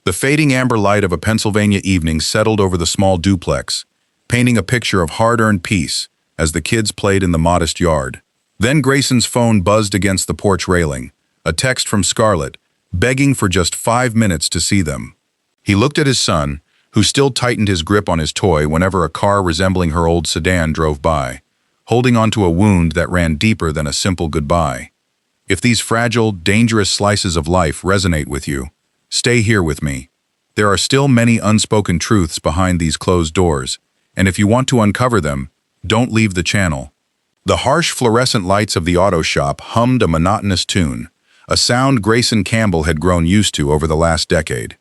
The fading amber light of a Pennsylvania evening settled over the small duplex, painting a picture of hard-earned peace as the kids played in the modest yard. Then Grayson's phone buzzed against the porch railing, a text from Scarlett, begging for just 5 minutes to see them. He looked at his son, who still tightened his grip on his toy whenever a car resembling her old sedan drove by, holding onto a wound that ran deeper than a simple goodbye. If these fragile, dangerous slices of life resonate with you, stay here with me. There are still many unspoken truths behind these closed doors, and if you want to uncover them, don't leave the channel. The harsh fluorescent lights of the auto shop hummed a monotonous tune, a sound Grayson Campbell had grown used to over the last decade.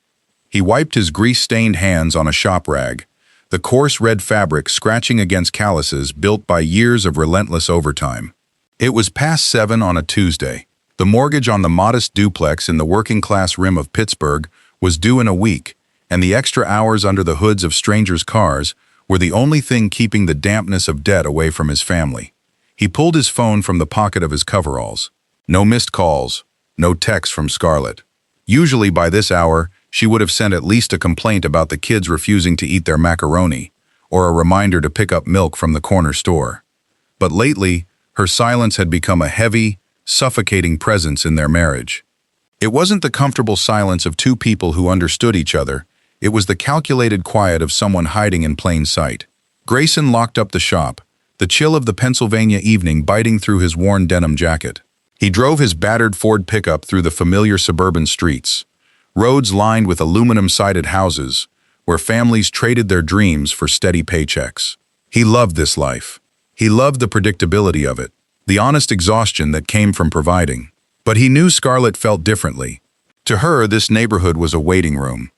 He wiped his grease-stained hands on a shop rag, the coarse red fabric scratching against calluses built by years of relentless overtime. It was past 7 on a Tuesday. The mortgage on the modest duplex in the working-class rim of Pittsburgh was due in a week, and the extra hours under the hoods of strangers' cars were the only thing keeping the dampness of debt away from his family. He pulled his phone from the pocket of his coveralls. No missed calls, no texts from Scarlett. Usually by this hour, she would have sent at least a complaint about the kids refusing to eat their macaroni, or a reminder to pick up milk from the corner store. But lately, her silence had become a heavy, suffocating presence in their marriage. It wasn't the comfortable silence of two people who understood each other, it was the calculated quiet of someone hiding in plain sight. Grayson locked up the shop, the chill of the Pennsylvania evening biting through his worn denim jacket. He drove his battered Ford pickup through the familiar suburban streets, roads lined with aluminum-sided houses, where families traded their dreams for steady paychecks. He loved this life. He loved the predictability of it, the honest exhaustion that came from providing. But he knew Scarlett felt differently. To her, this neighborhood was a waiting room,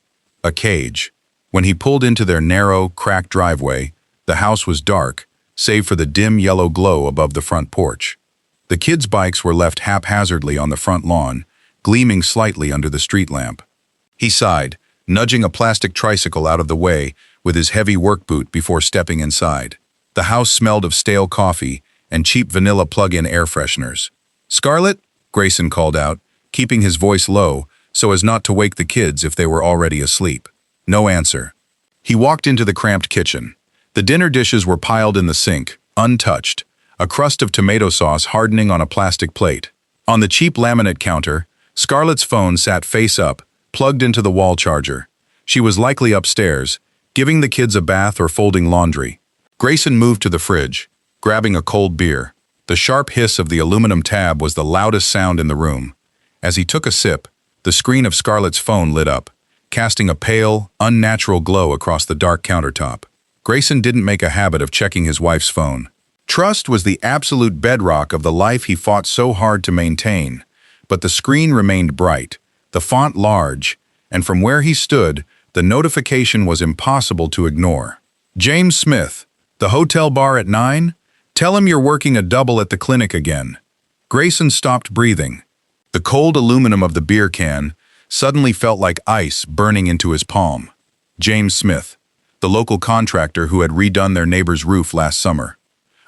a cage. When he pulled into their narrow, cracked driveway, the house was dark, save for the dim yellow glow above the front porch. The kids' bikes were left haphazardly on the front lawn, gleaming slightly under the street lamp. He sighed, nudging a plastic tricycle out of the way with his heavy work boot before stepping inside. The house smelled of stale coffee and cheap vanilla plug-in air fresheners. "Scarlett?" Grayson called out, keeping his voice low so as not to wake the kids if they were already asleep. No answer. He walked into the cramped kitchen. The dinner dishes were piled in the sink, untouched, a crust of tomato sauce hardening on a plastic plate. On the cheap laminate counter, Scarlett's phone sat face up, plugged into the wall charger. She was likely upstairs, giving the kids a bath or folding laundry. Grayson moved to the fridge, grabbing a cold beer. The sharp hiss of the aluminum tab was the loudest sound in the room. As he took a sip, the screen of Scarlett's phone lit up, casting a pale, unnatural glow across the dark countertop. Grayson didn't make a habit of checking his wife's phone. Trust was the absolute bedrock of the life he fought so hard to maintain, but the screen remained bright, the font large, and from where he stood, the notification was impossible to ignore. "James Smith, the hotel bar at 9? Tell him you're working a double at the clinic again." Grayson stopped breathing. The cold aluminum of the beer can suddenly felt like ice burning into his palm. James Smith, the local contractor who had redone their neighbor's roof last summer.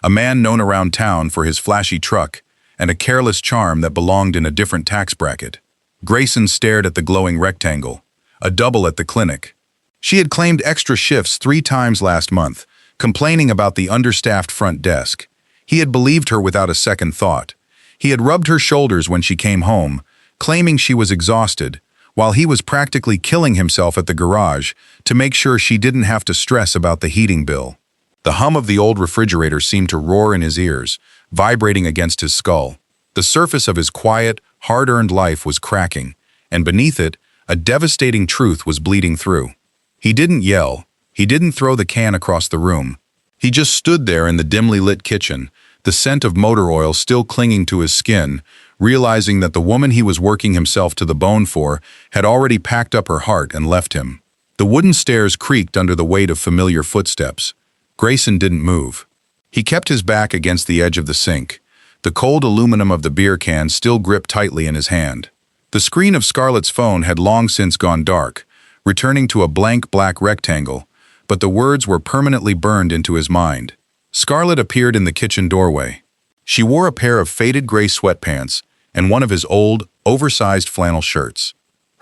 A man known around town for his flashy truck and a careless charm that belonged in a different tax bracket. Grayson stared at the glowing rectangle, a double at the clinic. She had claimed extra shifts 3 times last month, complaining about the understaffed front desk. He had believed her without a second thought. He had rubbed her shoulders when she came home, claiming she was exhausted, while he was practically killing himself at the garage to make sure she didn't have to stress about the heating bill. The hum of the old refrigerator seemed to roar in his ears, vibrating against his skull. The surface of his quiet, hard-earned life was cracking, and beneath it, a devastating truth was bleeding through. He didn't yell. He didn't throw the can across the room. He just stood there in the dimly lit kitchen, the scent of motor oil still clinging to his skin, realizing that the woman he was working himself to the bone for had already packed up her heart and left him. The wooden stairs creaked under the weight of familiar footsteps. Grayson didn't move. He kept his back against the edge of the sink, the cold aluminum of the beer can still gripped tightly in his hand. The screen of Scarlett's phone had long since gone dark, returning to a blank black rectangle, but the words were permanently burned into his mind. Scarlett appeared in the kitchen doorway. She wore a pair of faded gray sweatpants and one of his old, oversized flannel shirts.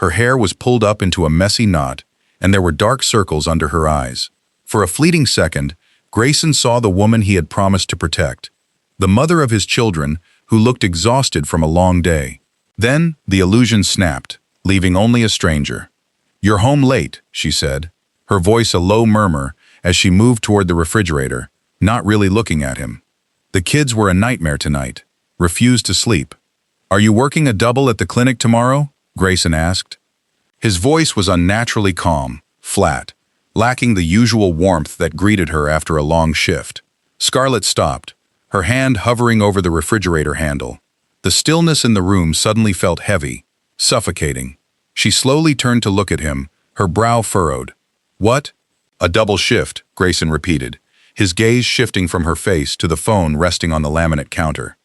Her hair was pulled up into a messy knot, and there were dark circles under her eyes. For a fleeting second, Grayson saw the woman he had promised to protect, the mother of his children who looked exhausted from a long day. Then the illusion snapped, leaving only a stranger. "You're home late," she said, her voice a low murmur as she moved toward the refrigerator, not really looking at him. "The kids were a nightmare tonight. Refused to sleep." "Are you working a double at the clinic tomorrow?" Grayson asked. His voice was unnaturally calm, flat, lacking the usual warmth that greeted her after a long shift. Scarlett stopped, her hand hovering over the refrigerator handle. The stillness in the room suddenly felt heavy, suffocating. She slowly turned to look at him, her brow furrowed. "What?" "A double shift," Grayson repeated, his gaze shifting from her face to the phone resting on the laminate counter.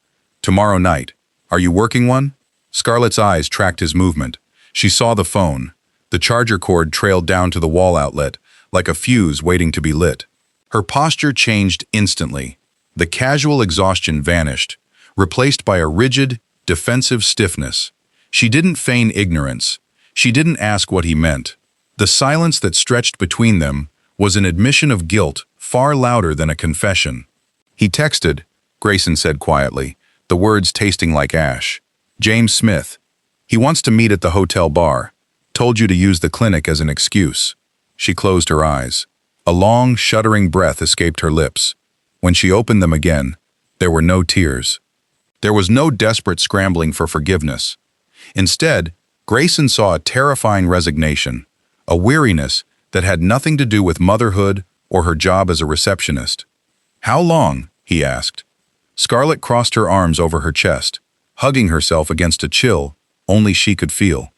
"Tomorrow night. Are you working one?" Scarlett's eyes tracked his movement. She saw the phone. The charger cord trailed down to the wall outlet, like a fuse waiting to be lit. Her posture changed instantly. The casual exhaustion vanished, replaced by a rigid, defensive stiffness. She didn't feign ignorance. She didn't ask what he meant. The silence that stretched between them was an admission of guilt far louder than a confession. "He texted," Grayson said quietly, the words tasting like ash. "James Smith. He wants to meet at the hotel bar. Told you to use the clinic as an excuse." She closed her eyes. A long, shuddering breath escaped her lips. When she opened them again, there were no tears. There was no desperate scrambling for forgiveness. Instead, Grayson saw a terrifying resignation, a weariness that had nothing to do with motherhood or her job as a receptionist. "How long?" he asked. Scarlett crossed her arms over her chest, hugging herself against a chill only she could feel.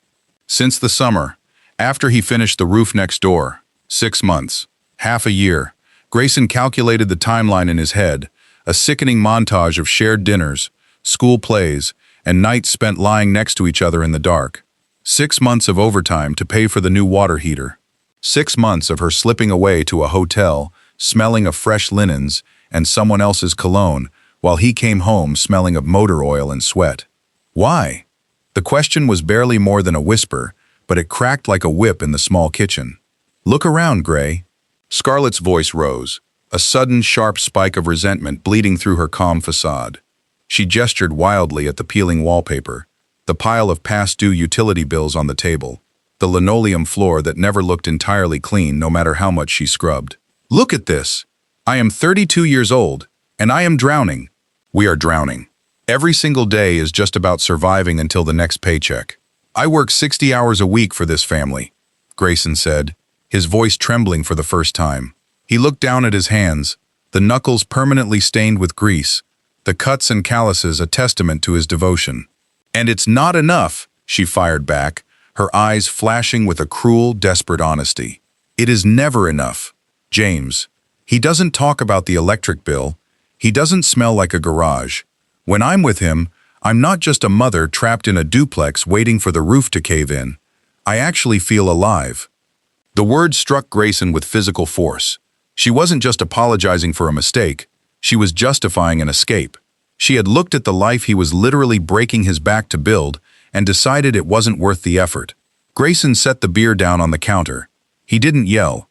"Since the summer, after he finished the roof next door. 6 months. Half a year." Grayson calculated the timeline in his head, a sickening montage of shared dinners, school plays, and nights spent lying next to each other in the dark. 6 months of overtime to pay for the new water heater. 6 months of her slipping away to a hotel, smelling of fresh linens and someone else's cologne, while he came home smelling of motor oil and sweat. Why? The question was barely more than a whisper, but it cracked like a whip in the small kitchen. "Look around, Gray." Scarlett's voice rose, a sudden sharp spike of resentment bleeding through her calm facade. She gestured wildly at the peeling wallpaper, the pile of past-due utility bills on the table, the linoleum floor that never looked entirely clean no matter how much she scrubbed. "Look at this. I am 32 years old, and I am drowning." "We are drowning. Every single day is just about surviving until the next paycheck. I work 60 hours a week for this family," Grayson said, his voice trembling for the first time. He looked down at his hands, the knuckles permanently stained with grease, the cuts and calluses a testament to his devotion. "And it's not enough," she fired back, her eyes flashing with a cruel, desperate honesty. "It is never enough. James. He doesn't talk about the electric bill. He doesn't smell like a garage. When I'm with him, I'm not just a mother trapped in a duplex waiting for the roof to cave in. I actually feel alive." The word struck Grayson with physical force. She wasn't just apologizing for a mistake, she was justifying an escape. She had looked at the life he was literally breaking his back to build and decided it wasn't worth the effort. Grayson set the beer down on the counter. He didn't yell.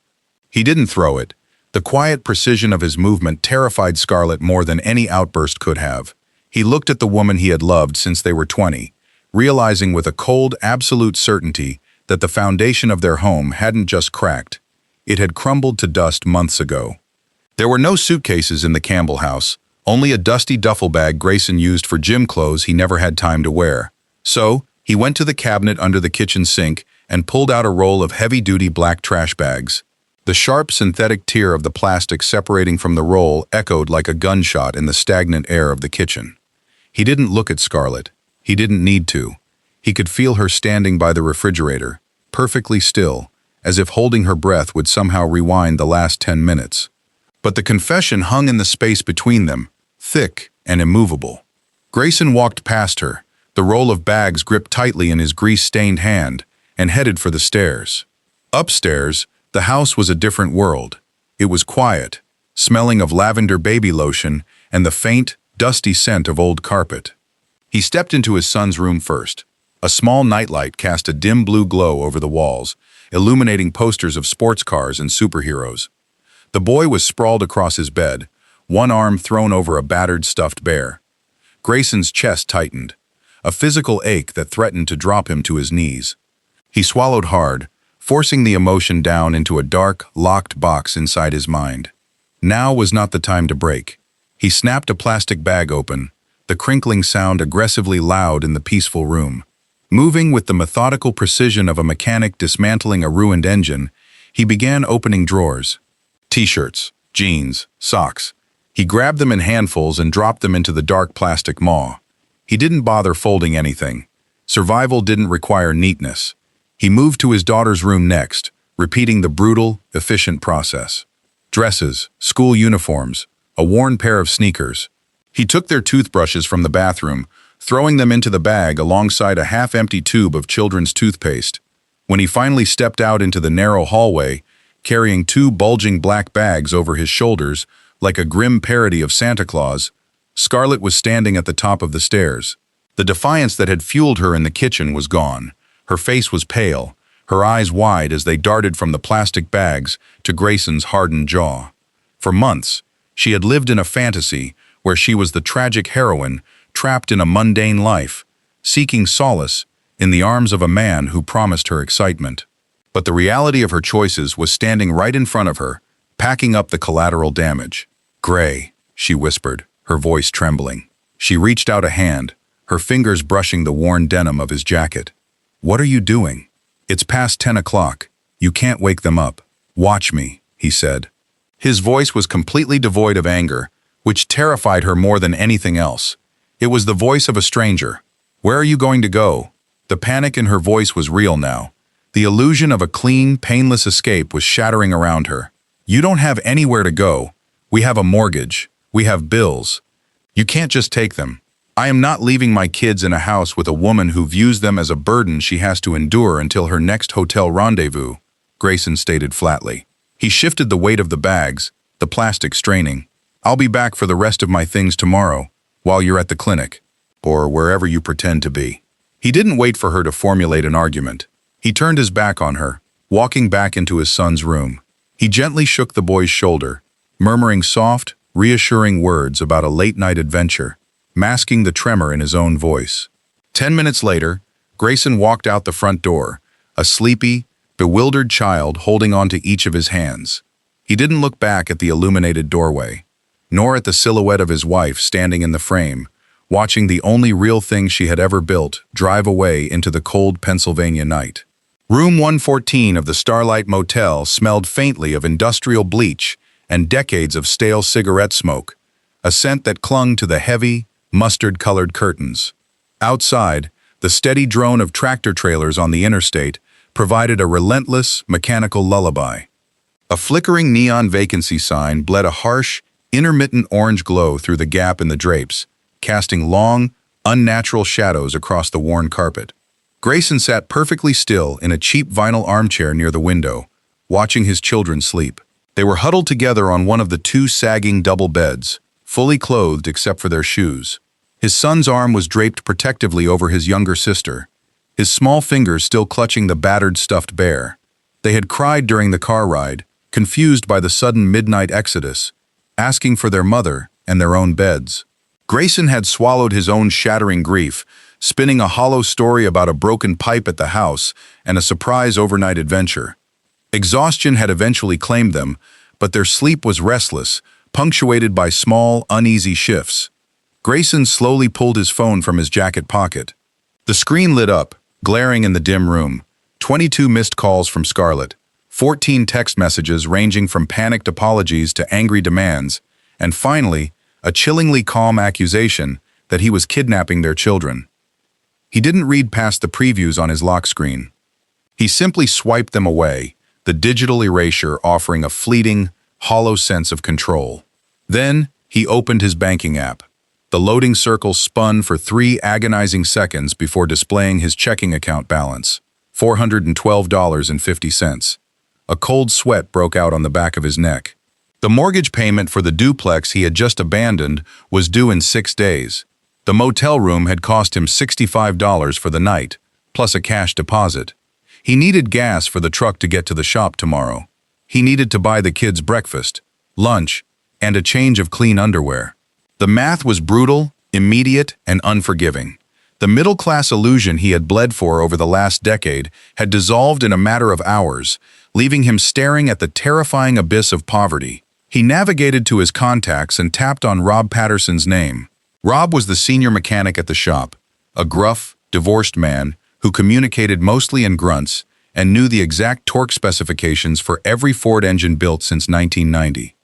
He didn't throw it. The quiet precision of his movement terrified Scarlett more than any outburst could have. He looked at the woman he had loved since they were 20, realizing with a cold, absolute certainty that the foundation of their home hadn't just cracked. It had crumbled to dust months ago. There were no suitcases in the Campbell house, only a dusty duffel bag Grayson used for gym clothes he never had time to wear. So, he went to the cabinet under the kitchen sink and pulled out a roll of heavy-duty black trash bags. The sharp synthetic tear of the plastic separating from the roll echoed like a gunshot in the stagnant air of the kitchen. He didn't look at Scarlett. He didn't need to. He could feel her standing by the refrigerator, perfectly still, as if holding her breath would somehow rewind the last 10 minutes. But the confession hung in the space between them, thick and immovable. Grayson walked past her, the roll of bags gripped tightly in his grease-stained hand, and headed for the stairs. Upstairs, the house was a different world. It was quiet, smelling of lavender baby lotion and the faint, dusty scent of old carpet. He stepped into his son's room first. A small nightlight cast a dim blue glow over the walls, illuminating posters of sports cars and superheroes. The boy was sprawled across his bed, one arm thrown over a battered stuffed bear. Grayson's chest tightened, a physical ache that threatened to drop him to his knees. He swallowed hard, forcing the emotion down into a dark, locked box inside his mind. Now was not the time to break. He snapped a plastic bag open, the crinkling sound aggressively loud in the peaceful room. Moving with the methodical precision of a mechanic dismantling a ruined engine, he began opening drawers. T-shirts, jeans, socks. He grabbed them in handfuls and dropped them into the dark plastic maw. He didn't bother folding anything. Survival didn't require neatness. He moved to his daughter's room next, repeating the brutal, efficient process. Dresses, school uniforms, a worn pair of sneakers. He took their toothbrushes from the bathroom, throwing them into the bag alongside a half-empty tube of children's toothpaste. When he finally stepped out into the narrow hallway, carrying two bulging black bags over his shoulders, like a grim parody of Santa Claus, Scarlett was standing at the top of the stairs. The defiance that had fueled her in the kitchen was gone. Her face was pale, her eyes wide as they darted from the plastic bags to Grayson's hardened jaw. For months, she had lived in a fantasy where she was the tragic heroine trapped in a mundane life, seeking solace in the arms of a man who promised her excitement. But the reality of her choices was standing right in front of her, packing up the collateral damage. "Gray," she whispered, her voice trembling. She reached out a hand, her fingers brushing the worn denim of his jacket. "What are you doing? It's past 10 o'clock. You can't wake them up. Watch me," he said. His voice was completely devoid of anger, which terrified her more than anything else. It was the voice of a stranger. "Where are you going to go?" The panic in her voice was real now. The illusion of a clean, painless escape was shattering around her. "You don't have anywhere to go. We have a mortgage. We have bills. You can't just take them. I am not leaving my kids in a house with a woman who views them as a burden she has to endure until her next hotel rendezvous," Grayson stated flatly. He shifted the weight of the bags, the plastic straining. "I'll be back for the rest of my things tomorrow, while you're at the clinic, or wherever you pretend to be." He didn't wait for her to formulate an argument. He turned his back on her, walking back into his son's room. He gently shook the boy's shoulder, murmuring soft, reassuring words about a late-night adventure, masking the tremor in his own voice. 10 minutes later, Grayson walked out the front door, a sleepy, bewildered child holding onto each of his hands. He didn't look back at the illuminated doorway, nor at the silhouette of his wife standing in the frame, watching the only real thing she had ever built drive away into the cold Pennsylvania night. Room 114 of the Starlight Motel smelled faintly of industrial bleach and decades of stale cigarette smoke, a scent that clung to the heavy, mustard-colored curtains. Outside, the steady drone of tractor trailers on the interstate provided a relentless, mechanical lullaby. A flickering neon vacancy sign bled a harsh, intermittent orange glow through the gap in the drapes, casting long, unnatural shadows across the worn carpet. Grayson sat perfectly still in a cheap vinyl armchair near the window, watching his children sleep. They were huddled together on one of the two sagging double beds, fully clothed except for their shoes. His son's arm was draped protectively over his younger sister, his small fingers still clutching the battered stuffed bear. They had cried during the car ride, confused by the sudden midnight exodus, asking for their mother and their own beds. Grayson had swallowed his own shattering grief, spinning a hollow story about a broken pipe at the house and a surprise overnight adventure. Exhaustion had eventually claimed them, but their sleep was restless, punctuated by small, uneasy shifts. Grayson slowly pulled his phone from his jacket pocket. The screen lit up, glaring in the dim room. 22 missed calls from Scarlett, 14 text messages ranging from panicked apologies to angry demands, and finally, a chillingly calm accusation that he was kidnapping their children. He didn't read past the previews on his lock screen. He simply swiped them away, the digital erasure offering a fleeting, hollow sense of control. Then, he opened his banking app. The loading circle spun for 3 agonizing seconds before displaying his checking account balance, $412.50. A cold sweat broke out on the back of his neck. The mortgage payment for the duplex he had just abandoned was due in 6 days. The motel room had cost him $65 for the night, plus a cash deposit. He needed gas for the truck to get to the shop tomorrow. He needed to buy the kids breakfast, lunch, and a change of clean underwear. The math was brutal, immediate, and unforgiving. The middle-class illusion he had bled for over the last decade had dissolved in a matter of hours, leaving him staring at the terrifying abyss of poverty. He navigated to his contacts and tapped on Rob Patterson's name. Rob was the senior mechanic at the shop, a gruff, divorced man who communicated mostly in grunts and knew the exact torque specifications for every Ford engine built since 1990.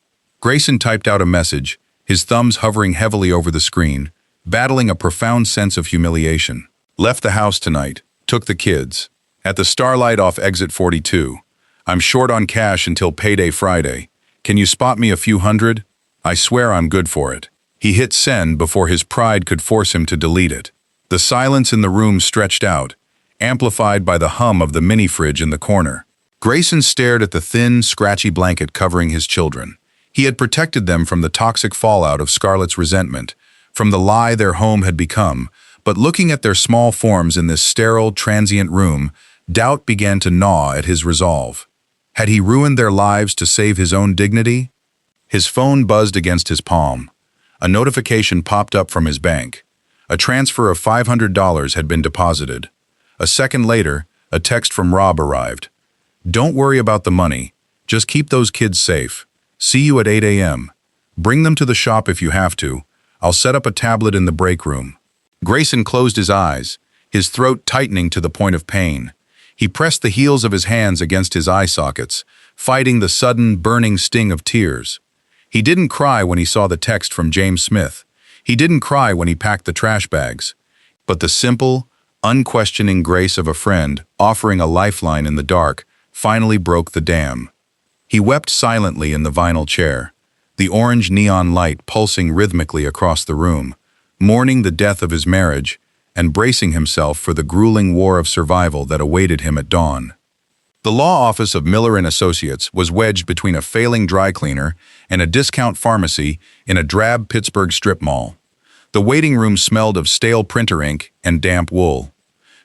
Grayson typed out a message, his thumbs hovering heavily over the screen, battling a profound sense of humiliation. Left the house tonight, took the kids. At the Starlight off exit 42. I'm short on cash until payday Friday. Can you spot me a few hundred? I swear I'm good for it. He hit send before his pride could force him to delete it. The silence in the room stretched out, amplified by the hum of the mini-fridge in the corner. Grayson stared at the thin, scratchy blanket covering his children. He had protected them from the toxic fallout of Scarlett's resentment, from the lie their home had become, but looking at their small forms in this sterile, transient room, doubt began to gnaw at his resolve. Had he ruined their lives to save his own dignity? His phone buzzed against his palm. A notification popped up from his bank. A transfer of $500 had been deposited. A second later, a text from Rob arrived. Don't worry about the money. Just keep those kids safe. See you at 8 a.m. Bring them to the shop if you have to. I'll set up a tablet in the break room. Grayson closed his eyes, his throat tightening to the point of pain. He pressed the heels of his hands against his eye sockets, fighting the sudden, burning sting of tears. He didn't cry when he saw the text from James Smith. He didn't cry when he packed the trash bags. But the simple, unquestioning grace of a friend offering a lifeline in the dark finally broke the dam. He wept silently in the vinyl chair, the orange neon light pulsing rhythmically across the room, mourning the death of his marriage and bracing himself for the grueling war of survival that awaited him at dawn. The law office of Miller & Associates was wedged between a failing dry cleaner and a discount pharmacy in a drab Pittsburgh strip mall. The waiting room smelled of stale printer ink and damp wool.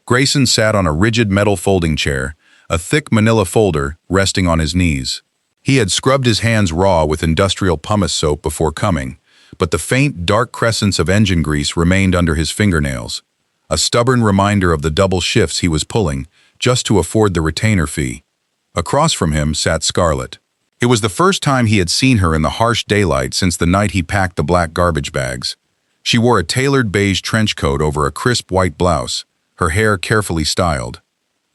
Grayson sat on a rigid metal folding chair, a thick manila folder resting on his knees. He had scrubbed his hands raw with industrial pumice soap before coming, but the faint, dark crescents of engine grease remained under his fingernails, a stubborn reminder of the double shifts he was pulling just to afford the retainer fee. Across from him sat Scarlett. It was the first time he had seen her in the harsh daylight since the night he packed the black garbage bags. She wore a tailored beige trench coat over a crisp white blouse, her hair carefully styled.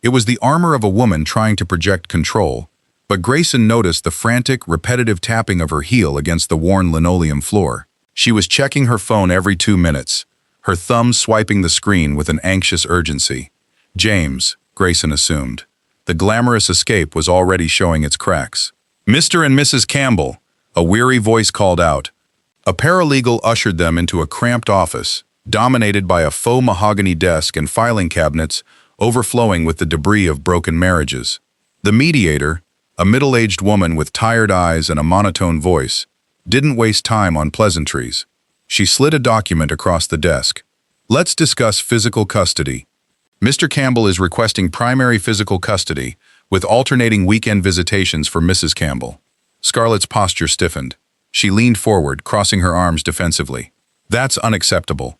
It was the armor of a woman trying to project control, but Grayson noticed the frantic, repetitive tapping of her heel against the worn linoleum floor. She was checking her phone every 2 minutes, her thumb swiping the screen with an anxious urgency. James, Grayson assumed. The glamorous escape was already showing its cracks. Mr. and Mrs. Campbell, a weary voice called out. A paralegal ushered them into a cramped office, dominated by a faux mahogany desk and filing cabinets overflowing with the debris of broken marriages. The mediator, a middle-aged woman with tired eyes and a monotone voice, didn't waste time on pleasantries. She slid a document across the desk. Let's discuss physical custody. Mr. Campbell is requesting primary physical custody with alternating weekend visitations for Mrs. Campbell. Scarlett's posture stiffened. She leaned forward, crossing her arms defensively. That's unacceptable.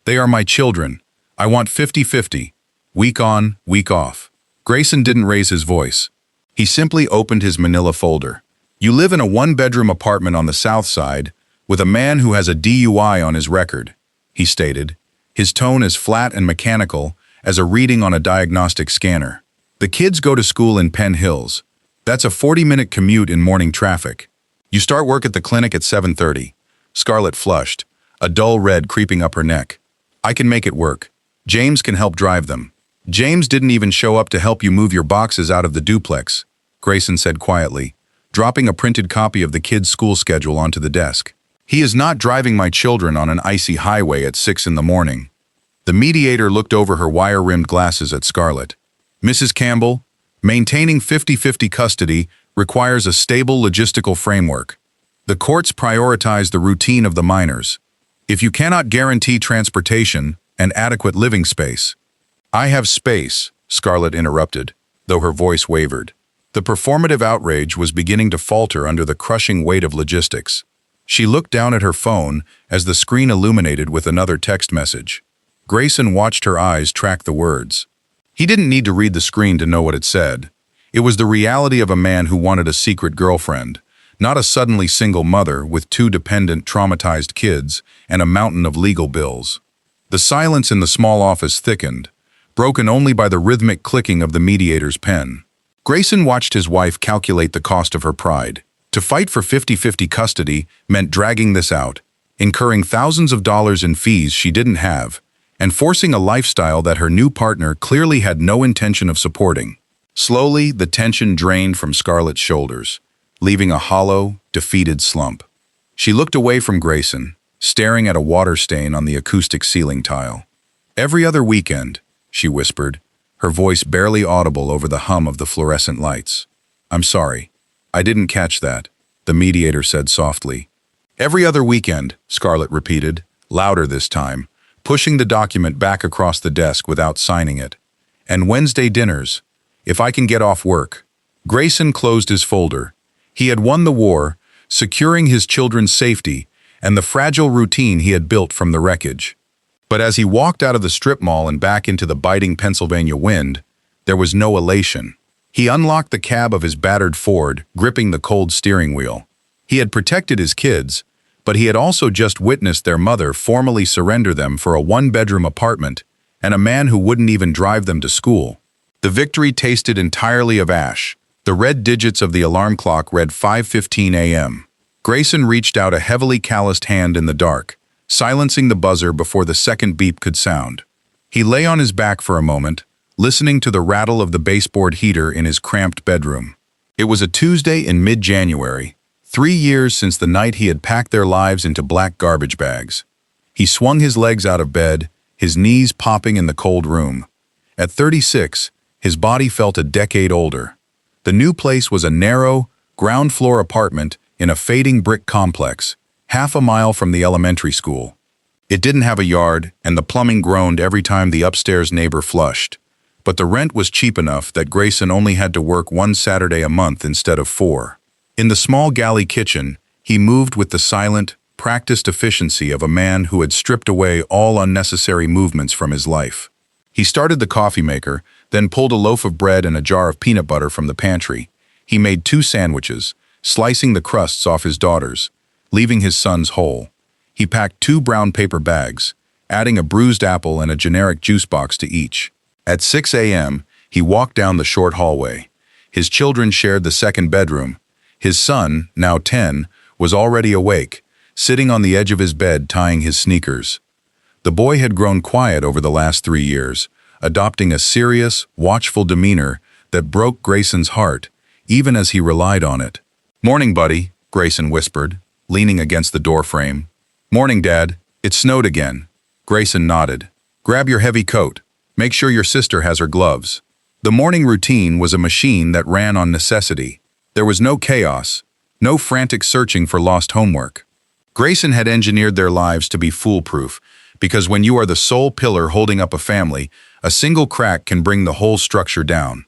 They are my children. I want 50-50. Week on, week off. Grayson didn't raise his voice. He simply opened his manila folder. You live in a one-bedroom apartment on the south side with a man who has a DUI on his record, he stated, his tone as flat and mechanical as a reading on a diagnostic scanner. The kids go to school in Penn Hills. That's a 40-minute commute in morning traffic. You start work at the clinic at 7:30. Scarlett flushed, a dull red creeping up her neck. I can make it work. James can help drive them. James didn't even show up to help you move your boxes out of the duplex, Grayson said quietly, dropping a printed copy of the kids' school schedule onto the desk. He is not driving my children on an icy highway at 6 in the morning. The mediator looked over her wire-rimmed glasses at Scarlett. Mrs. Campbell, maintaining 50-50 custody requires a stable logistical framework. The courts prioritize the routine of the minors. If you cannot guarantee transportation and adequate living space, "I have space," Scarlett interrupted, though her voice wavered. The performative outrage was beginning to falter under the crushing weight of logistics. She looked down at her phone as the screen illuminated with another text message. Grayson watched her eyes track the words. He didn't need to read the screen to know what it said. It was the reality of a man who wanted a secret girlfriend, not a suddenly single mother with two dependent, traumatized kids and a mountain of legal bills. The silence in the small office thickened, broken only by the rhythmic clicking of the mediator's pen. Grayson watched his wife calculate the cost of her pride. To fight for 50-50 custody meant dragging this out, incurring thousands of dollars in fees she didn't have, and forcing a lifestyle that her new partner clearly had no intention of supporting. Slowly, the tension drained from Scarlett's shoulders, leaving a hollow, defeated slump. She looked away from Grayson, staring at a water stain on the acoustic ceiling tile. "Every other weekend," she whispered, her voice barely audible over the hum of the fluorescent lights. "I'm sorry. I didn't catch that," the mediator said softly. "Every other weekend," Scarlett repeated, louder this time, pushing the document back across the desk without signing it. "And Wednesday dinners, if I can get off work." Grayson closed his folder. He had won the war, securing his children's safety and the fragile routine he had built from the wreckage. But as he walked out of the strip mall and back into the biting Pennsylvania wind, there was no elation. He unlocked the cab of his battered Ford, gripping the cold steering wheel. He had protected his kids, but he had also just witnessed their mother formally surrender them for a one-bedroom apartment and a man who wouldn't even drive them to school. The victory tasted entirely of ash. The red digits of the alarm clock read 5:15 a.m. Grayson reached out a heavily calloused hand in the dark, silencing the buzzer before the second beep could sound. He lay on his back for a moment, listening to the rattle of the baseboard heater in his cramped bedroom. It was a Tuesday in mid-January, 3 years since the night he had packed their lives into black garbage bags. He swung his legs out of bed, his knees popping in the cold room. At 36, his body felt a decade older. The new place was a narrow, ground-floor apartment in a fading brick complex, half a mile from the elementary school. It didn't have a yard, and the plumbing groaned every time the upstairs neighbor flushed. But the rent was cheap enough that Grayson only had to work one Saturday a month instead of 4. In the small galley kitchen, he moved with the silent, practiced efficiency of a man who had stripped away all unnecessary movements from his life. He started the coffee maker, then pulled a loaf of bread and a jar of peanut butter from the pantry. He made 2 sandwiches, slicing the crusts off his daughters, leaving his sons whole. He packed 2 brown paper bags, adding a bruised apple and a generic juice box to each. At 6 a.m., he walked down the short hallway. His children shared the second bedroom. His son, now 10, was already awake, sitting on the edge of his bed tying his sneakers. The boy had grown quiet over the last 3 years, adopting a serious, watchful demeanor that broke Grayson's heart, even as he relied on it. "Morning, buddy," Grayson whispered, leaning against the doorframe. "Morning, Dad. It snowed again." Grayson nodded. "Grab your heavy coat. Make sure your sister has her gloves." The morning routine was a machine that ran on necessity. There was no chaos, no frantic searching for lost homework. Grayson had engineered their lives to be foolproof, because when you are the sole pillar holding up a family, a single crack can bring the whole structure down.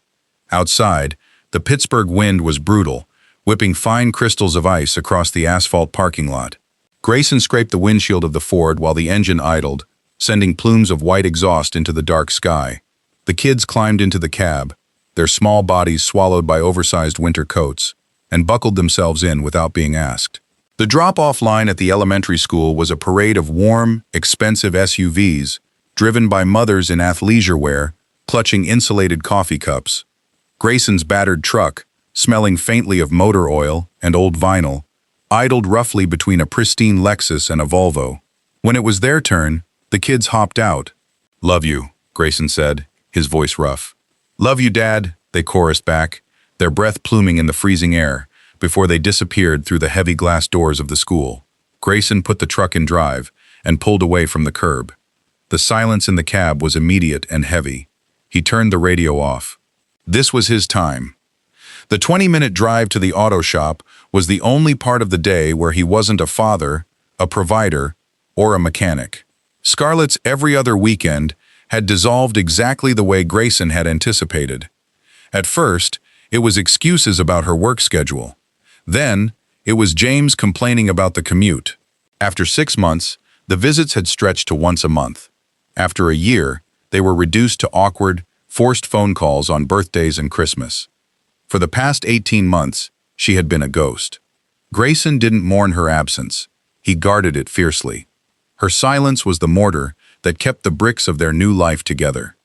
Outside, the Pittsburgh wind was brutal, whipping fine crystals of ice across the asphalt parking lot. Grayson scraped the windshield of the Ford while the engine idled, sending plumes of white exhaust into the dark sky. The kids climbed into the cab, their small bodies swallowed by oversized winter coats, and buckled themselves in without being asked. The drop-off line at the elementary school was a parade of warm, expensive SUVs, driven by mothers in athleisure wear, clutching insulated coffee cups. Grayson's battered truck, smelling faintly of motor oil and old vinyl, idled roughly between a pristine Lexus and a Volvo. When it was their turn, the kids hopped out. "Love you," Grayson said, his voice rough. "Love you, Dad," they chorused back, their breath pluming in the freezing air, before they disappeared through the heavy glass doors of the school. Grayson put the truck in drive and pulled away from the curb. The silence in the cab was immediate and heavy. He turned the radio off. This was his time. The 20-minute drive to the auto shop was the only part of the day where he wasn't a father, a provider, or a mechanic. Scarlett's every other weekend had dissolved exactly the way Grayson had anticipated. At first, it was excuses about her work schedule. Then, it was James complaining about the commute. After 6 months, the visits had stretched to once a month. After a year, they were reduced to awkward, forced phone calls on birthdays and Christmas. For the past 18 months, she had been a ghost. Grayson didn't mourn her absence. He guarded it fiercely. Her silence was the mortar that kept the bricks of their new life together.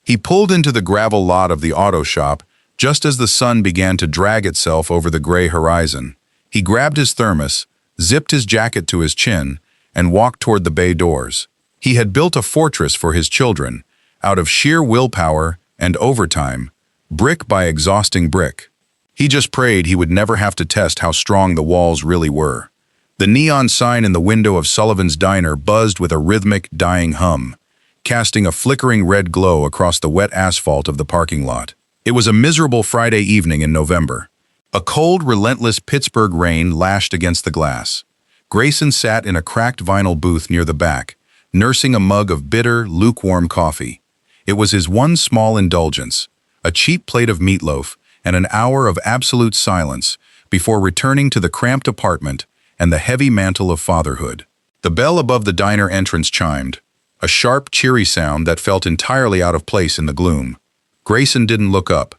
He pulled into the gravel lot of the auto shop just as the sun began to drag itself over the gray horizon. He grabbed his thermos, zipped his jacket to his chin, and walked toward the bay doors. He had built a fortress for his children, out of sheer willpower and overtime, brick by exhausting brick. He just prayed he would never have to test how strong the walls really were. The neon sign in the window of Sullivan's Diner buzzed with a rhythmic, dying hum, casting a flickering red glow across the wet asphalt of the parking lot. It was a miserable Friday evening in November. A cold, relentless Pittsburgh rain lashed against the glass. Grayson sat in a cracked vinyl booth near the back, nursing a mug of bitter, lukewarm coffee. It was his one small indulgence, a cheap plate of meatloaf and an hour of absolute silence before returning to the cramped apartment and the heavy mantle of fatherhood. The bell above the diner entrance chimed, a sharp, cheery sound that felt entirely out of place in the gloom. Grayson didn't look up.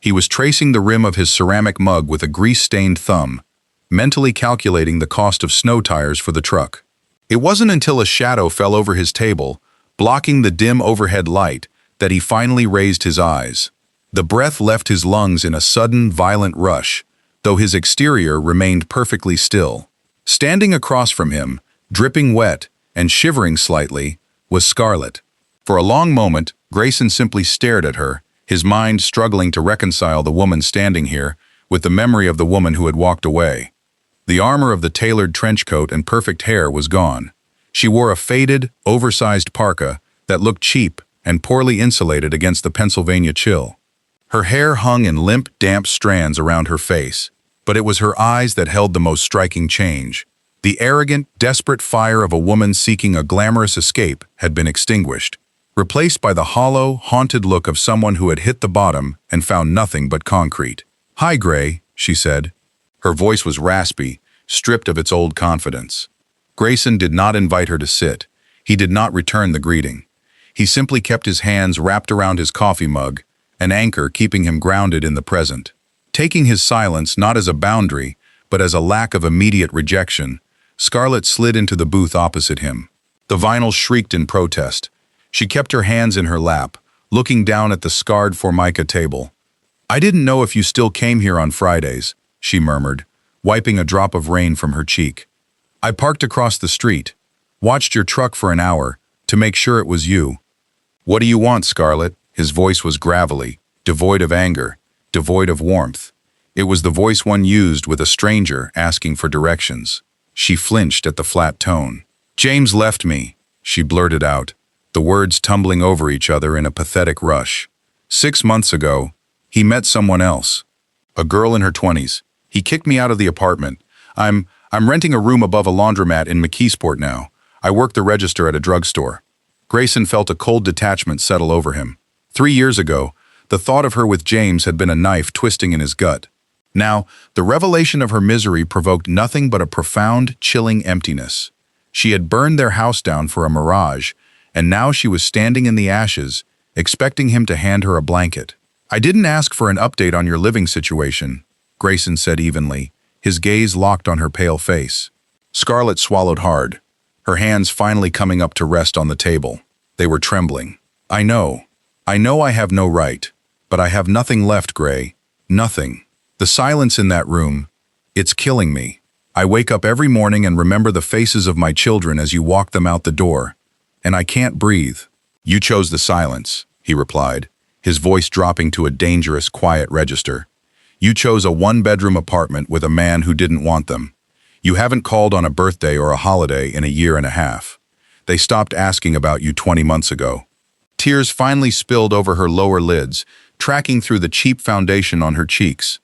He was tracing the rim of his ceramic mug with a grease-stained thumb, mentally calculating the cost of snow tires for the truck. It wasn't until a shadow fell over his table, blocking the dim overhead light, that he finally raised his eyes. The breath left his lungs in a sudden, violent rush, though his exterior remained perfectly still. Standing across from him, dripping wet and shivering slightly, was Scarlett. For a long moment, Grayson simply stared at her, his mind struggling to reconcile the woman standing here with the memory of the woman who had walked away. The armor of the tailored trench coat and perfect hair was gone. She wore a faded, oversized parka that looked cheap and poorly insulated against the Pennsylvania chill. Her hair hung in limp, damp strands around her face, but it was her eyes that held the most striking change. The arrogant, desperate fire of a woman seeking a glamorous escape had been extinguished, replaced by the hollow, haunted look of someone who had hit the bottom and found nothing but concrete. "Hi, Gray," she said. Her voice was raspy, stripped of its old confidence. Grayson did not invite her to sit. He did not return the greeting. He simply kept his hands wrapped around his coffee mug, an anchor keeping him grounded in the present. Taking his silence not as a boundary, but as a lack of immediate rejection, Scarlett slid into the booth opposite him. The vinyl shrieked in protest. She kept her hands in her lap, looking down at the scarred Formica table. "I didn't know if you still came here on Fridays," she murmured, wiping a drop of rain from her cheek. "I parked across the street, watched your truck for an hour, to make sure it was you." "What do you want, Scarlett?" His voice was gravelly, devoid of anger, devoid of warmth. It was the voice one used with a stranger asking for directions. She flinched at the flat tone. "James left me," she blurted out, the words tumbling over each other in a pathetic rush. 6 months ago, he met someone else. A girl in her 20s. He kicked me out of the apartment. I'm renting a room above a laundromat in McKeesport now. I work the register at a drugstore." Grayson felt a cold detachment settle over him. 3 years ago, the thought of her with James had been a knife twisting in his gut. Now, the revelation of her misery provoked nothing but a profound, chilling emptiness. She had burned their house down for a mirage, and now she was standing in the ashes, expecting him to hand her a blanket. "I didn't ask for an update on your living situation," Grayson said evenly, his gaze locked on her pale face. Scarlett swallowed hard, her hands finally coming up to rest on the table. They were trembling. I know I have no right, but I have nothing left, Gray. Nothing. The silence in that room, it's killing me. I wake up every morning and remember the faces of my children as you walk them out the door, and I can't breathe." "You chose the silence," he replied, his voice dropping to a dangerous, quiet register. "You chose a one-bedroom apartment with a man who didn't want them. You haven't called on a birthday or a holiday in a year and a half. They stopped asking about you 20 months ago." Tears finally spilled over her lower lids, tracking through the cheap foundation on her cheeks.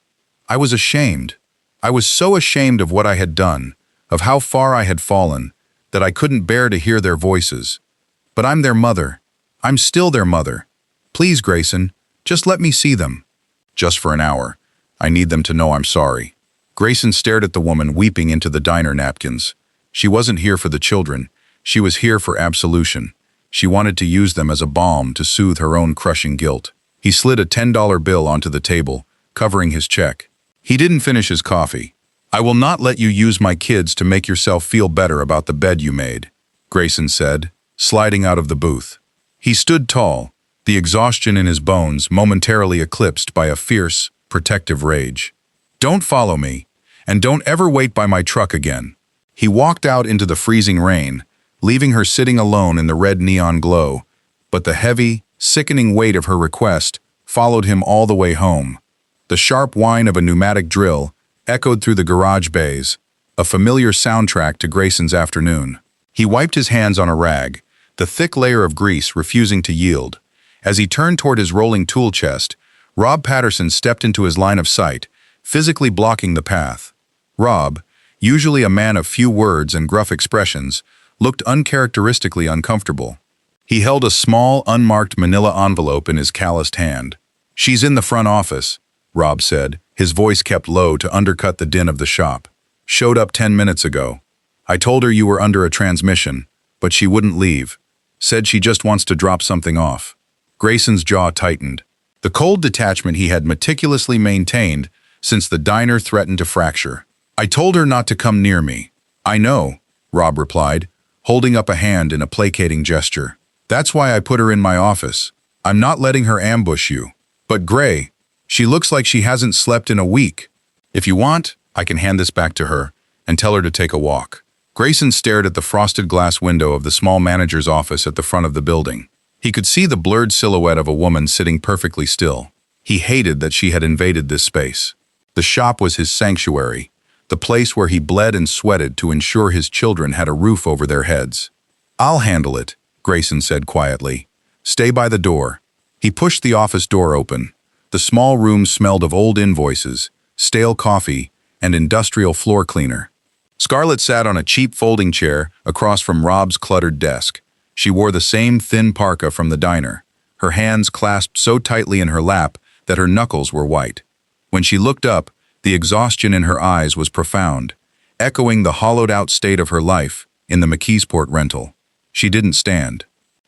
"I was ashamed. I was so ashamed of what I had done, of how far I had fallen, that I couldn't bear to hear their voices. But I'm their mother. I'm still their mother. Please, Grayson, just let me see them. Just for an hour. I need them to know I'm sorry. Grayson stared at the woman weeping into the diner napkins. She wasn't here for the children. She was here for absolution. She wanted to use them as a balm to soothe her own crushing guilt. He slid a $10 bill onto the table, covering his check. He didn't finish his coffee. I will not let you use my kids to make yourself feel better about the bed you made, Grayson said, sliding out of the booth. He stood tall, the exhaustion in his bones momentarily eclipsed by a fierce, protective rage. Don't follow me, and don't ever wait by my truck again. He walked out into the freezing rain, leaving her sitting alone in the red neon glow, but the heavy, sickening weight of her request followed him all the way home. The sharp whine of a pneumatic drill echoed through the garage bays, a familiar soundtrack to Grayson's afternoon. He wiped his hands on a rag, the thick layer of grease refusing to yield. As he turned toward his rolling tool chest, Rob Patterson stepped into his line of sight, physically blocking the path. Rob, usually a man of few words and gruff expressions, looked uncharacteristically uncomfortable. He held a small, unmarked manila envelope in his calloused hand. She's in the front office, Rob said, his voice kept low to undercut the din of the shop. Showed up 10 minutes ago. I told her you were under a transmission, but she wouldn't leave. Said she just wants to drop something off. Grayson's jaw tightened. The cold detachment he had meticulously maintained since the diner threatened to fracture. I told her not to come near me. I know, Rob replied, holding up a hand in a placating gesture. That's why I put her in my office. I'm not letting her ambush you. But Gray, she looks like she hasn't slept in a week. If you want, I can hand this back to her and tell her to take a walk. Grayson stared at the frosted glass window of the small manager's office at the front of the building. He could see the blurred silhouette of a woman sitting perfectly still. He hated that she had invaded this space. The shop was his sanctuary, the place where he bled and sweated to ensure his children had a roof over their heads. I'll handle it, Grayson said quietly. Stay by the door. He pushed the office door open. The small room smelled of old invoices, stale coffee, and industrial floor cleaner. Scarlett sat on a cheap folding chair across from Rob's cluttered desk. She wore the same thin parka from the diner, her hands clasped so tightly in her lap that her knuckles were white. When she looked up, the exhaustion in her eyes was profound, echoing the hollowed-out state of her life in the McKeesport rental. She didn't stand.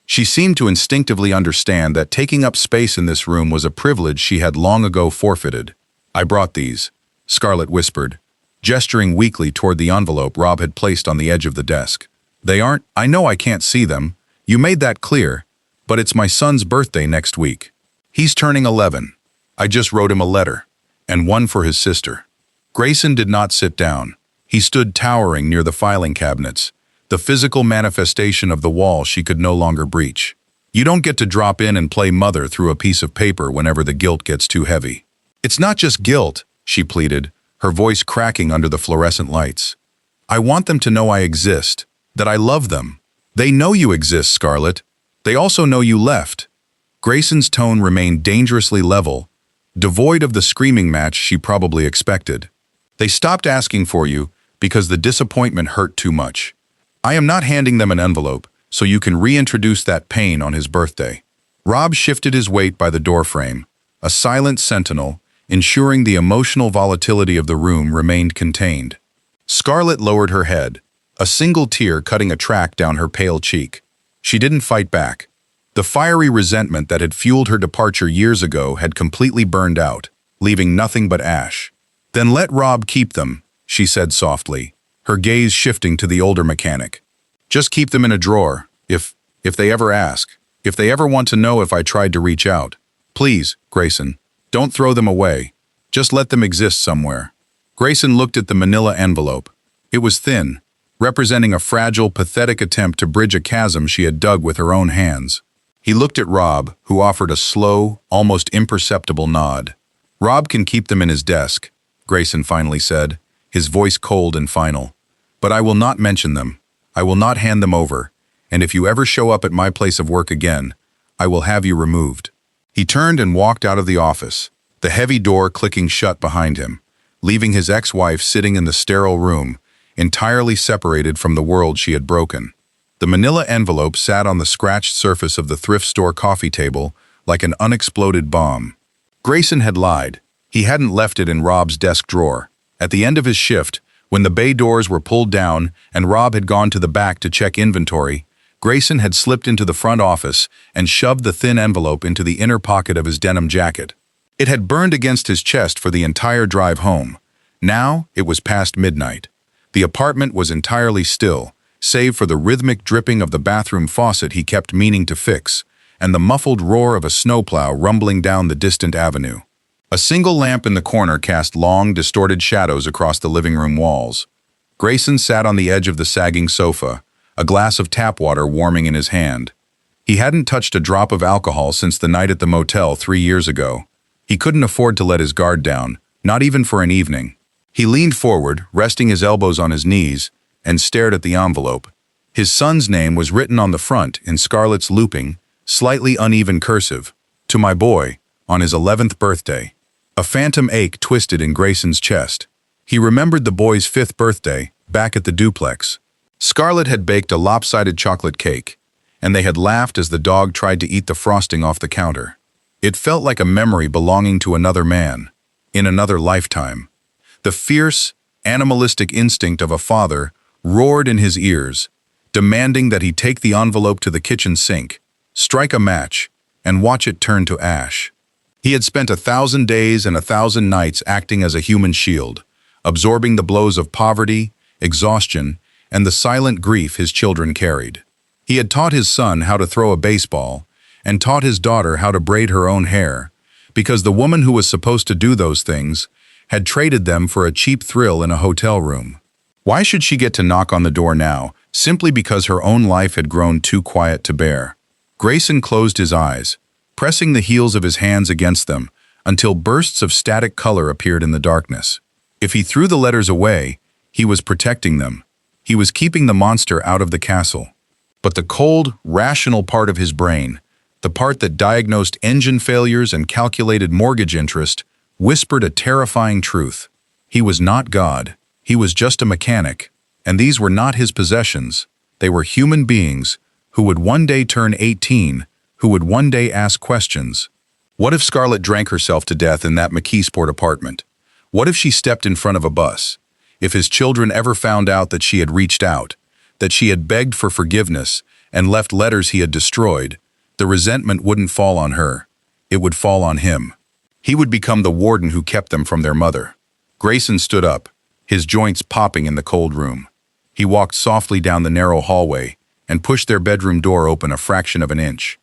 She seemed to instinctively understand that taking up space in this room was a privilege she had long ago forfeited. I brought these, Scarlett whispered, gesturing weakly toward the envelope Rob had placed on the edge of the desk. They aren't, I know I can't see them. You made that clear, but it's my son's birthday next week. He's turning 11. I just wrote him a letter, and one for his sister. Grayson did not sit down. He stood towering near the filing cabinets, the physical manifestation of the wall she could no longer breach. You don't get to drop in and play mother through a piece of paper whenever the guilt gets too heavy. It's not just guilt, she pleaded, her voice cracking under the fluorescent lights. I want them to know I exist, that I love them. They know you exist, Scarlett. They also know you left. Grayson's tone remained dangerously level, devoid of the screaming match she probably expected. They stopped asking for you because the disappointment hurt too much. I am not handing them an envelope, so you can reintroduce that pain on his birthday. Rob shifted his weight by the doorframe, a silent sentinel, ensuring the emotional volatility of the room remained contained. Scarlett lowered her head, a single tear cutting a track down her pale cheek. She didn't fight back. The fiery resentment that had fueled her departure years ago had completely burned out, leaving nothing but ash. Then let Rob keep them, she said softly, her gaze shifting to the older mechanic. Just keep them in a drawer, if they ever ask, if they ever want to know if I tried to reach out. Please, Grayson, don't throw them away. Just let them exist somewhere. Grayson looked at the manila envelope. It was thin, representing a fragile, pathetic attempt to bridge a chasm she had dug with her own hands. He looked at Rob, who offered a slow, almost imperceptible nod. Rob can keep them in his desk, Grayson finally said, his voice cold and final. But I will not mention them. I will not hand them over, and if you ever show up at my place of work again, I will have you removed. He turned and walked out of the office, the heavy door clicking shut behind him, leaving his ex-wife sitting in the sterile room, entirely separated from the world she had broken. The manila envelope sat on the scratched surface of the thrift store coffee table like an unexploded bomb. Grayson had lied. He hadn't left it in Rob's desk drawer. At the end of his shift, when the bay doors were pulled down and Rob had gone to the back to check inventory, Grayson had slipped into the front office and shoved the thin envelope into the inner pocket of his denim jacket. It had burned against his chest for the entire drive home. Now it was past midnight. The apartment was entirely still, save for the rhythmic dripping of the bathroom faucet he kept meaning to fix, and the muffled roar of a snowplow rumbling down the distant avenue. A single lamp in the corner cast long, distorted shadows across the living room walls. Grayson sat on the edge of the sagging sofa, a glass of tap water warming in his hand. He hadn't touched a drop of alcohol since the night at the motel 3 years ago. He couldn't afford to let his guard down, not even for an evening. He leaned forward, resting his elbows on his knees, and stared at the envelope. His son's name was written on the front in Scarlett's looping, slightly uneven cursive, "To my boy, on his 11th birthday." A phantom ache twisted in Grayson's chest. He remembered the boy's 5th birthday, back at the duplex. Scarlett had baked a lopsided chocolate cake, and they had laughed as the dog tried to eat the frosting off the counter. It felt like a memory belonging to another man, in another lifetime. The fierce, animalistic instinct of a father roared in his ears, demanding that he take the envelope to the kitchen sink, strike a match, and watch it turn to ash. He had spent 1,000 days and 1,000 nights acting as a human shield, absorbing the blows of poverty, exhaustion, and the silent grief his children carried. He had taught his son how to throw a baseball, and taught his daughter how to braid her own hair, because the woman who was supposed to do those things had traded them for a cheap thrill in a hotel room. Why should she get to knock on the door now, simply because her own life had grown too quiet to bear? Grayson closed his eyes, pressing the heels of his hands against them until bursts of static color appeared in the darkness. If he threw the letters away, he was protecting them. He was keeping the monster out of the castle. But the cold, rational part of his brain, the part that diagnosed engine failures and calculated mortgage interest, whispered a terrifying truth. He was not God. He was just a mechanic, and these were not his possessions. They were human beings who would one day turn 18, who would one day ask questions. What if Scarlett drank herself to death in that McKeesport apartment? What if she stepped in front of a bus? If his children ever found out that she had reached out, that she had begged for forgiveness and left letters he had destroyed, the resentment wouldn't fall on her. It would fall on him. He would become the warden who kept them from their mother. Grayson stood up, his joints popping in the cold room. He walked softly down the narrow hallway and pushed their bedroom door open a fraction of an inch.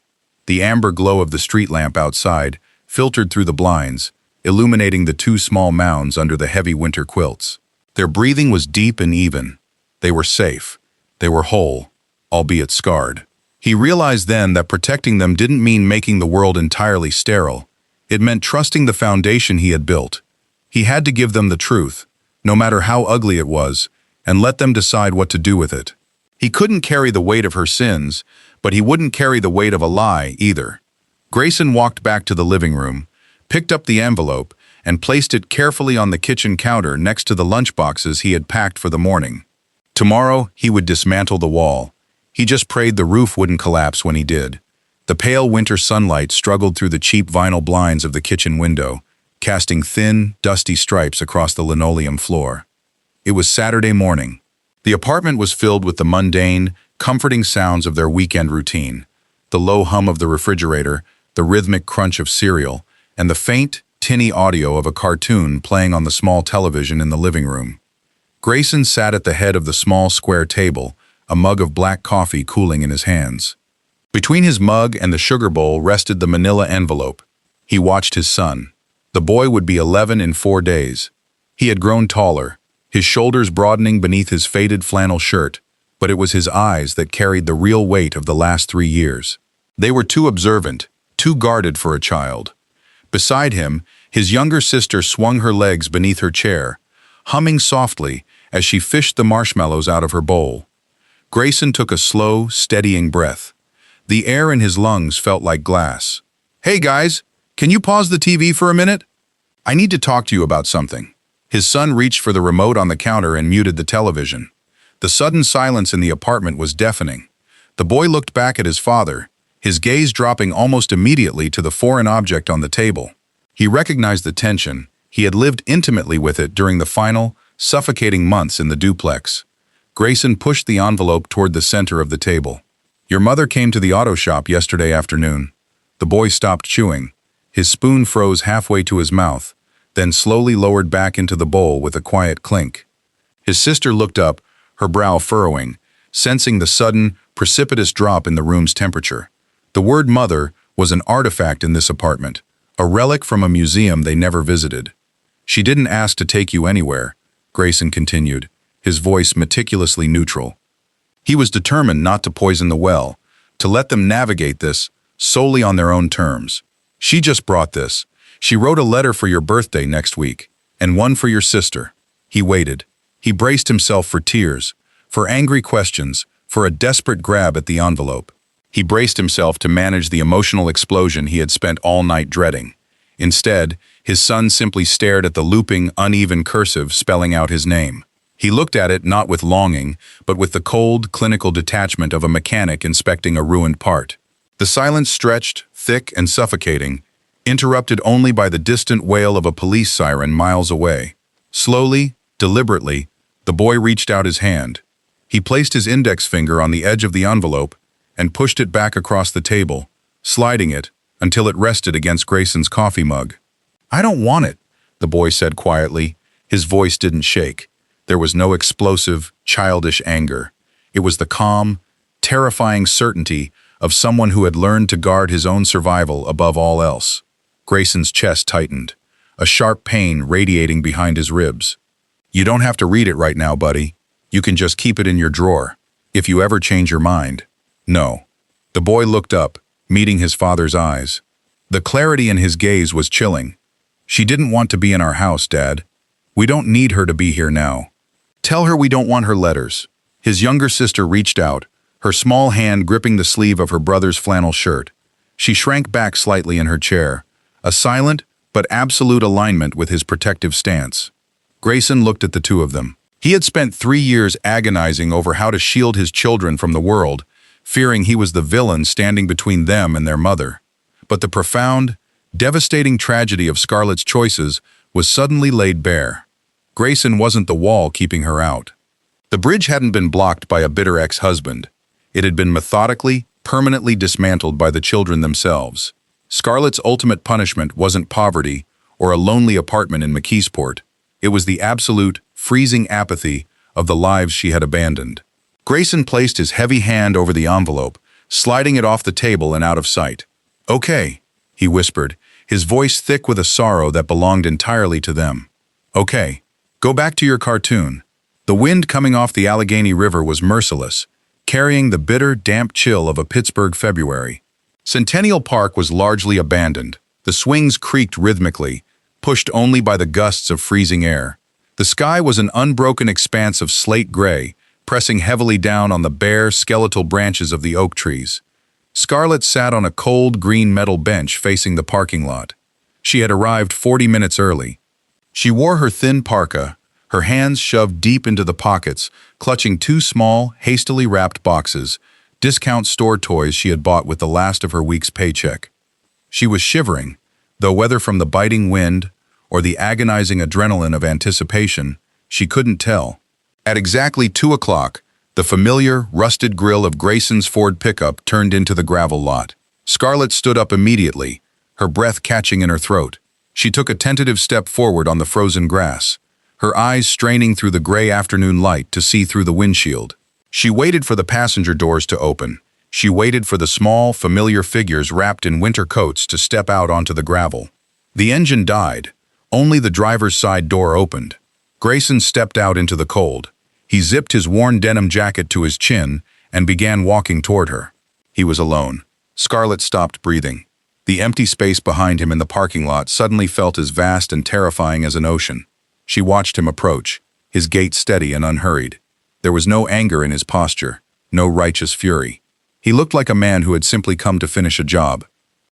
The amber glow of the street lamp outside filtered through the blinds, illuminating the 2 small mounds under the heavy winter quilts. Their breathing was deep and even. They were safe. They were whole, albeit scarred. He realized then that protecting them didn't mean making the world entirely sterile. It meant trusting the foundation he had built. He had to give them the truth, no matter how ugly it was, and let them decide what to do with it. He couldn't carry the weight of her sins, but he wouldn't carry the weight of a lie either. Grayson walked back to the living room, picked up the envelope, and placed it carefully on the kitchen counter next to the lunchboxes he had packed for the morning. Tomorrow, he would dismantle the wall. He just prayed the roof wouldn't collapse when he did. The pale winter sunlight struggled through the cheap vinyl blinds of the kitchen window, casting thin, dusty stripes across the linoleum floor. It was Saturday morning. The apartment was filled with the mundane, comforting sounds of their weekend routine, the low hum of the refrigerator, the rhythmic crunch of cereal, and the faint, tinny audio of a cartoon playing on the small television in the living room. Grayson sat at the head of the small square table, a mug of black coffee cooling in his hands. Between his mug and the sugar bowl rested the manila envelope. He watched his son. The boy would be 11 in 4 days. He had grown taller, his shoulders broadening beneath his faded flannel shirt, but it was his eyes that carried the real weight of the last 3 years. They were too observant, too guarded for a child. Beside him, his younger sister swung her legs beneath her chair, humming softly as she fished the marshmallows out of her bowl. Grayson took a slow, steadying breath. The air in his lungs felt like glass. "Hey guys, can you pause the TV for a minute? I need to talk to you about something." His son reached for the remote on the counter and muted the television. The sudden silence in the apartment was deafening. The boy looked back at his father, his gaze dropping almost immediately to the foreign object on the table. He recognized the tension. He had lived intimately with it during the final, suffocating months in the duplex. Grayson pushed the envelope toward the center of the table. "Your mother came to the auto shop yesterday afternoon." The boy stopped chewing. His spoon froze halfway to his mouth, then slowly lowered back into the bowl with a quiet clink. His sister looked up, her brow furrowing, sensing the sudden, precipitous drop in the room's temperature. The word mother was an artifact in this apartment, a relic from a museum they never visited. "She didn't ask to take you anywhere," Grayson continued, his voice meticulously neutral. He was determined not to poison the well, to let them navigate this solely on their own terms. "She just brought this. She wrote a letter for your birthday next week, and one for your sister." He waited. He braced himself for tears, for angry questions, for a desperate grab at the envelope. He braced himself to manage the emotional explosion he had spent all night dreading. Instead, his son simply stared at the looping, uneven cursive spelling out his name. He looked at it not with longing, but with the cold, clinical detachment of a mechanic inspecting a ruined part. The silence stretched, thick and suffocating, interrupted only by the distant wail of a police siren miles away. Slowly, deliberately, the boy reached out his hand. He placed his index finger on the edge of the envelope and pushed it back across the table, sliding it until it rested against Grayson's coffee mug. "I don't want it," the boy said quietly. His voice didn't shake. There was no explosive, childish anger. It was the calm, terrifying certainty of someone who had learned to guard his own survival above all else. Grayson's chest tightened, a sharp pain radiating behind his ribs. "You don't have to read it right now, buddy. You can just keep it in your drawer. If you ever change your mind." "No." The boy looked up, meeting his father's eyes. The clarity in his gaze was chilling. "She didn't want to be in our house, Dad. We don't need her to be here now. Tell her we don't want her letters." His younger sister reached out, her small hand gripping the sleeve of her brother's flannel shirt. She shrank back slightly in her chair, a silent but absolute alignment with his protective stance. Grayson looked at the two of them. He had spent 3 years agonizing over how to shield his children from the world, fearing he was the villain standing between them and their mother. But the profound, devastating tragedy of Scarlett's choices was suddenly laid bare. Grayson wasn't the wall keeping her out. The bridge hadn't been blocked by a bitter ex-husband. It had been methodically, permanently dismantled by the children themselves. Scarlett's ultimate punishment wasn't poverty or a lonely apartment in McKeesport. It was the absolute, freezing apathy of the lives she had abandoned. Grayson placed his heavy hand over the envelope, sliding it off the table and out of sight. "Okay," he whispered, his voice thick with a sorrow that belonged entirely to them. "Okay, go back to your cartoon." The wind coming off the Allegheny River was merciless, carrying the bitter, damp chill of a Pittsburgh February. Centennial Park was largely abandoned. The swings creaked rhythmically, pushed only by the gusts of freezing air. The sky was an unbroken expanse of slate gray, pressing heavily down on the bare, skeletal branches of the oak trees. Scarlett sat on a cold, green metal bench facing the parking lot. She had arrived 40 minutes early. She wore her thin parka, her hands shoved deep into the pockets, clutching 2 small, hastily wrapped boxes, discount store toys she had bought with the last of her week's paycheck. She was shivering, though whether from the biting wind or the agonizing adrenaline of anticipation, she couldn't tell. At exactly 2 o'clock, the familiar, rusted grille of Grayson's Ford pickup turned into the gravel lot. Scarlett stood up immediately, her breath catching in her throat. She took a tentative step forward on the frozen grass, her eyes straining through the gray afternoon light to see through the windshield. She waited for the passenger doors to open. She waited for the small, familiar figures wrapped in winter coats to step out onto the gravel. The engine died. Only the driver's side door opened. Grayson stepped out into the cold. He zipped his worn denim jacket to his chin and began walking toward her. He was alone. Scarlett stopped breathing. The empty space behind him in the parking lot suddenly felt as vast and terrifying as an ocean. She watched him approach, his gait steady and unhurried. There was no anger in his posture, no righteous fury. He looked like a man who had simply come to finish a job.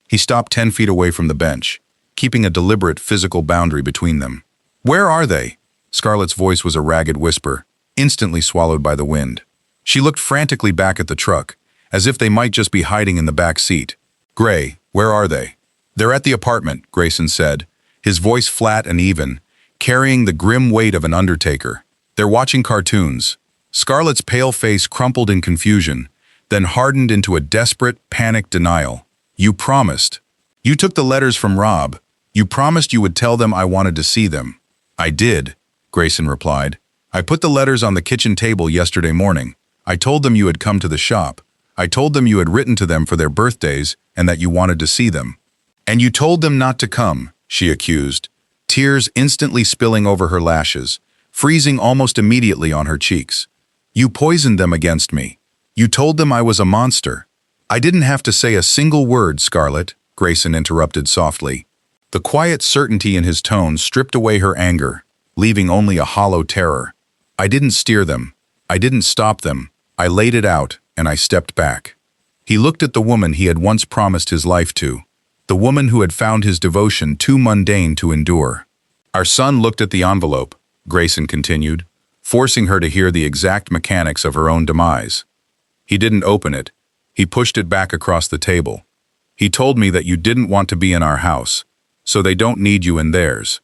He stopped 10 feet away from the bench, keeping a deliberate physical boundary between them. "Where are they?" Scarlett's voice was a ragged whisper, instantly swallowed by the wind. She looked frantically back at the truck, as if they might just be hiding in the back seat. "Gray, where are they?" "They're at the apartment," Grayson said, his voice flat and even, carrying the grim weight of an undertaker. "They're watching cartoons." Scarlett's pale face crumpled in confusion, then hardened into a desperate, panicked denial. "You promised. You took the letters from Rob. You promised you would tell them I wanted to see them." "I did," Grayson replied. "I put the letters on the kitchen table yesterday morning. I told them you had come to the shop. I told them you had written to them for their birthdays and that you wanted to see them." "And you told them not to come," she accused, tears instantly spilling over her lashes, freezing almost immediately on her cheeks. "You poisoned them against me. You told them I was a monster." "I didn't have to say a single word, Scarlett," Grayson interrupted softly. The quiet certainty in his tone stripped away her anger, leaving only a hollow terror. "I didn't steer them. I didn't stop them. I laid it out, and I stepped back." He looked at the woman he had once promised his life to, the woman who had found his devotion too mundane to endure. "Our son looked at the envelope," Grayson continued, forcing her to hear the exact mechanics of her own demise. "He didn't open it. He pushed it back across the table. He told me that you didn't want to be in our house, so they don't need you in theirs.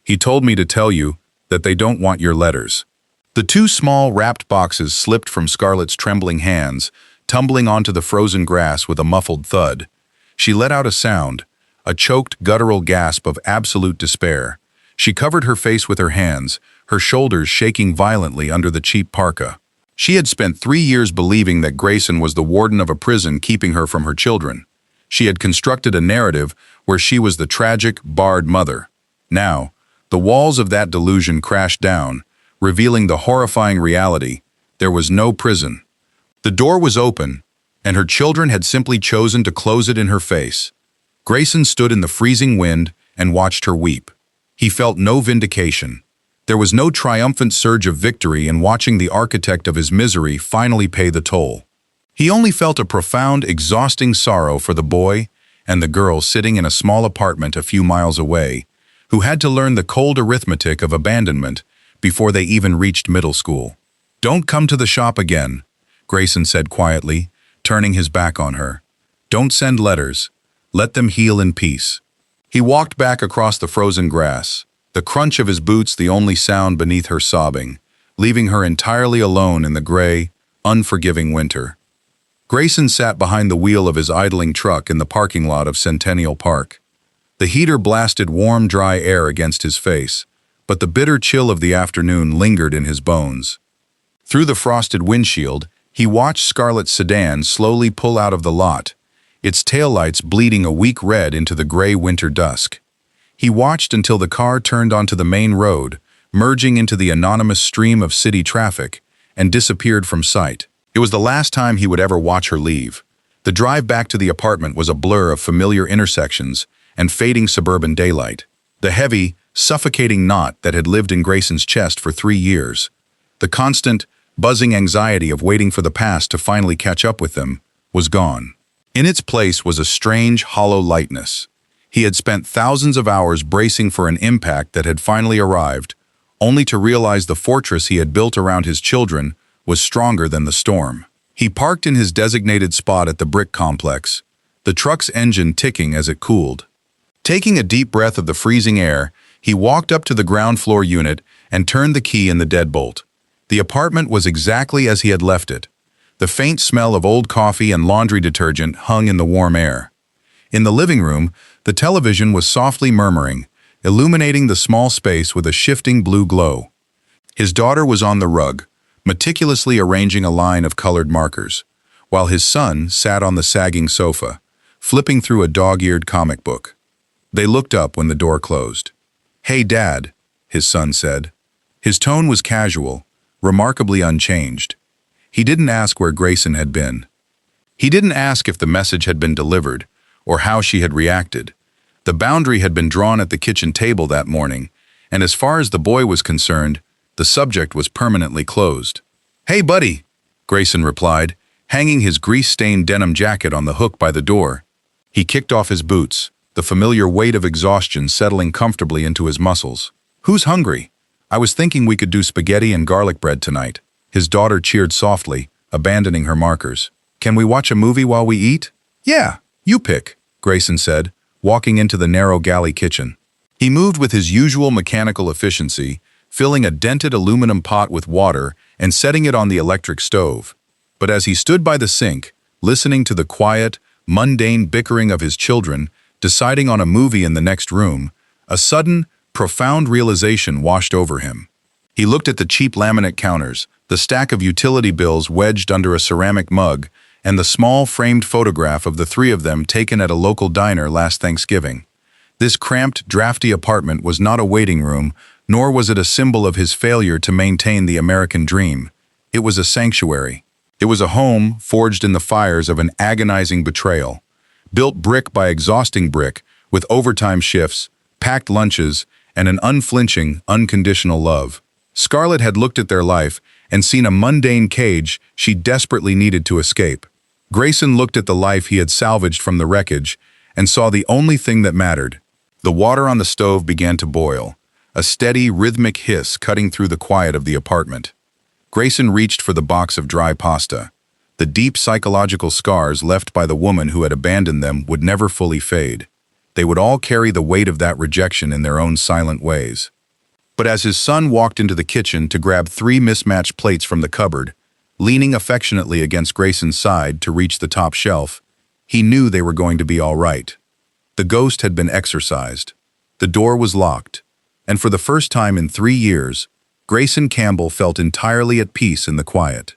He told me to tell you that they don't want your letters." The two small wrapped boxes slipped from Scarlett's trembling hands, tumbling onto the frozen grass with a muffled thud. She let out a sound, a choked, guttural gasp of absolute despair. She covered her face with her hands, her shoulders shaking violently under the cheap parka. She had spent 3 years believing that Grayson was the warden of a prison keeping her from her children. She had constructed a narrative where she was the tragic, barred mother. Now, the walls of that delusion crashed down, revealing the horrifying reality: there was no prison. The door was open, and her children had simply chosen to close it in her face. Grayson stood in the freezing wind and watched her weep. He felt no vindication. There was no triumphant surge of victory in watching the architect of his misery finally pay the toll. He only felt a profound, exhausting sorrow for the boy and the girl sitting in a small apartment a few miles away, who had to learn the cold arithmetic of abandonment before they even reached middle school. "Don't come to the shop again," Grayson said quietly, turning his back on her. "Don't send letters. Let them heal in peace." He walked back across the frozen grass, the crunch of his boots the only sound beneath her sobbing, leaving her entirely alone in the gray, unforgiving winter. Grayson sat behind the wheel of his idling truck in the parking lot of Centennial Park. The heater blasted warm, dry air against his face, but the bitter chill of the afternoon lingered in his bones. Through the frosted windshield, he watched Scarlett's sedan slowly pull out of the lot, its taillights bleeding a weak red into the gray winter dusk. He watched until the car turned onto the main road, merging into the anonymous stream of city traffic, and disappeared from sight. It was the last time he would ever watch her leave. The drive back to the apartment was a blur of familiar intersections and fading suburban daylight. The heavy, suffocating knot that had lived in Grayson's chest for 3 years, the constant, buzzing anxiety of waiting for the past to finally catch up with them, was gone. In its place was a strange, hollow lightness. He had spent thousands of hours bracing for an impact that had finally arrived, only to realize the fortress he had built around his children was stronger than the storm. He parked in his designated spot at the brick complex, the truck's engine ticking as it cooled. Taking a deep breath of the freezing air, he walked up to the ground floor unit and turned the key in the deadbolt. The apartment was exactly as he had left it. The faint smell of old coffee and laundry detergent hung in the warm air. In the living room, the television was softly murmuring, illuminating the small space with a shifting blue glow. His daughter was on the rug, meticulously arranging a line of colored markers, while his son sat on the sagging sofa, flipping through a dog-eared comic book. They looked up when the door closed. "Hey, Dad," his son said. His tone was casual, remarkably unchanged. He didn't ask where Grayson had been. He didn't ask if the message had been delivered, or how she had reacted. The boundary had been drawn at the kitchen table that morning, and as far as the boy was concerned, the subject was permanently closed. "Hey, buddy," Grayson replied, hanging his grease-stained denim jacket on the hook by the door. He kicked off his boots, the familiar weight of exhaustion settling comfortably into his muscles. "Who's hungry? I was thinking we could do spaghetti and garlic bread tonight." His daughter cheered softly, abandoning her markers. Can we watch a movie while we eat? Yeah, you pick, Grayson said, walking into the narrow galley kitchen. He moved with his usual mechanical efficiency, filling a dented aluminum pot with water and setting it on the electric stove. But as he stood by the sink, listening to the quiet, mundane bickering of his children, deciding on a movie in the next room, a sudden, profound realization washed over him. He looked at the cheap laminate counters, the stack of utility bills wedged under a ceramic mug, and the small framed photograph of the three of them taken at a local diner last Thanksgiving. This cramped, drafty apartment was not a waiting room, nor was it a symbol of his failure to maintain the American dream. It was a sanctuary. It was a home forged in the fires of an agonizing betrayal, built brick by exhausting brick, with overtime shifts, packed lunches, and an unflinching, unconditional love. Scarlett had looked at their life and seen a mundane cage she desperately needed to escape. Grayson looked at the life he had salvaged from the wreckage and saw the only thing that mattered. The water on the stove began to boil, a steady, rhythmic hiss cutting through the quiet of the apartment. Grayson reached for the box of dry pasta. The deep psychological scars left by the woman who had abandoned them would never fully fade. They would all carry the weight of that rejection in their own silent ways. But as his son walked into the kitchen to grab 3 mismatched plates from the cupboard, leaning affectionately against Grayson's side to reach the top shelf, he knew they were going to be all right. The ghost had been exorcised. The door was locked. And for the first time in 3 years, Grayson Campbell felt entirely at peace in the quiet.